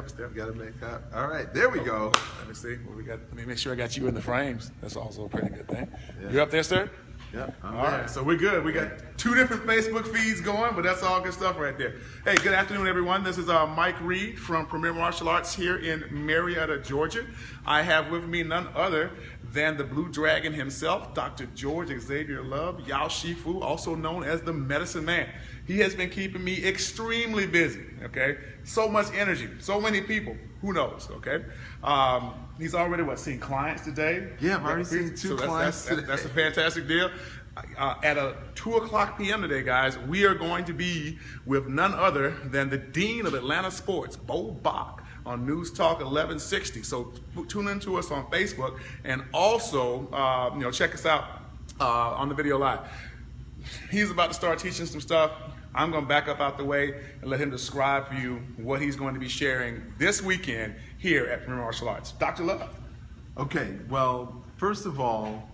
Step, got to make that. All right, there we go. Let me see what we got. Let me make sure I got you in the frames. That's also a pretty good thing. Yeah. You up there, sir? Yeah. All right, so we're good. We got two different Facebook feeds going, but that's all good stuff right there. Hey, good afternoon, everyone. This is Mike Reid from Premier Martial Arts here in Marietta, Georgia. I have with me none other than the Blue Dragon himself, Dr. George Xavier Love, Yao Shifu, also known as the Medicine Man. He has been keeping me extremely busy, okay? So much energy, so many people, who knows, okay? He's already, seen clients today? Yeah, I've already seen two clients today. That's a fantastic deal. At 2 o'clock p.m. today, guys, we are going to be with none other than the Dean of Atlanta Sports, Bo Bach, on News Talk 1160. So tune in to us on Facebook, and also, check us out on the video live. He's about to start teaching some stuff. I'm going to back up out the way and let him describe for you what he's going to be sharing this weekend here at Premier Martial Arts. Dr. Love. Okay, well, first of all,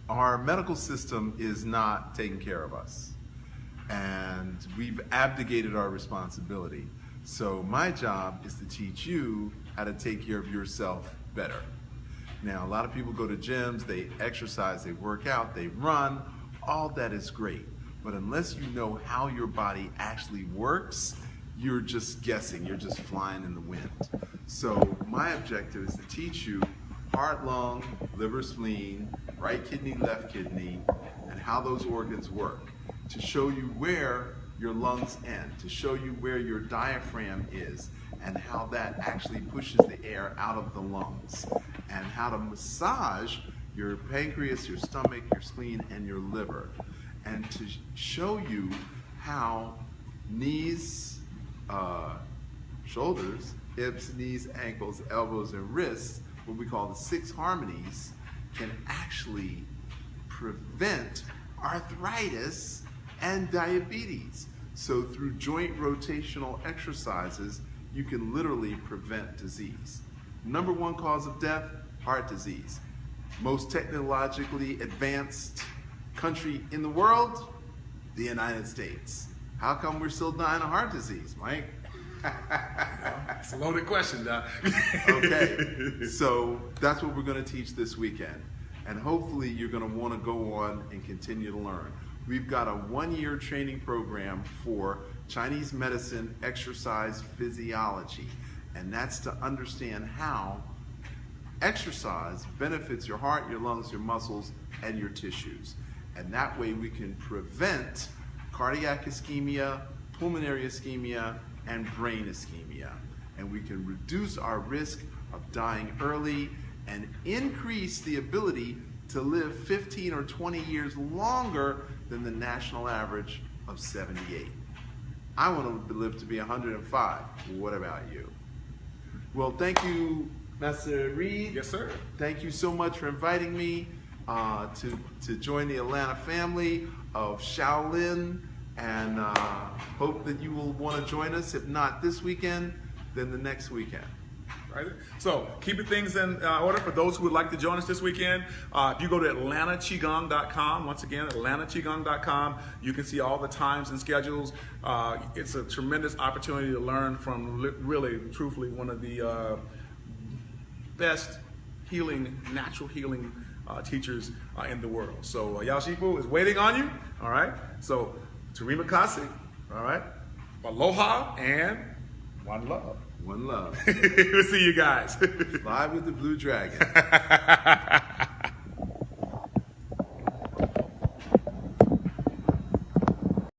our medical system is not taking care of us, and we've abdicated our responsibility. So my job is to teach you how to take care of yourself better. Now, a lot of people go to gyms, they exercise, they work out, they run. All that is great, but unless you know how your body actually works, you're just guessing, you're just flying in the wind. So my objective is to teach you heart, lung, liver, spleen, right kidney, left kidney, and how those organs work, to show you where your lungs end, to show you where your diaphragm is, and how that actually pushes the air out of the lungs, and how to massage your pancreas, your stomach, your spleen, and your liver, and to show you how knees, shoulders, hips, knees, ankles, elbows, and wrists, what we call the 6 harmonies, can actually prevent arthritis and diabetes. So through joint rotational exercises, you can literally prevent disease. Number 1 cause of death, heart disease. Most technologically advanced country in the world, the United States. How come we're still dying of heart disease, Mike? It's a loaded question, Doc. Okay, so that's what we're going to teach this weekend. And hopefully you're going to want to go on and continue to learn. We've got a 1-year training program for Chinese medicine exercise physiology. And that's to understand how exercise benefits your heart, your lungs, your muscles, and your tissues. And that way we can prevent cardiac ischemia, pulmonary ischemia, and brain ischemia. And we can reduce our risk of dying early and increase the ability to live 15 or 20 years longer than the national average of 78. I want to live to be 105. What about you? Well, thank you, Master Reid. Yes, sir. Thank you so much for inviting me to join the Atlanta family of Shaolin, and hope that you will want to join us. If not this weekend, then the next weekend. Right. So keeping things in order for those who would like to join us this weekend. If you go to AtlantaQigong.com, once again, AtlantaQigong.com, you can see all the times and schedules. It's a tremendous opportunity to learn from really, truthfully, one of the best healing, natural healing teachers in the world. So Yao Shifu is waiting on you. All right. So Terima Kasi. All right. Aloha and one love. One love. We'll see you guys. Live with the Blue Dragon.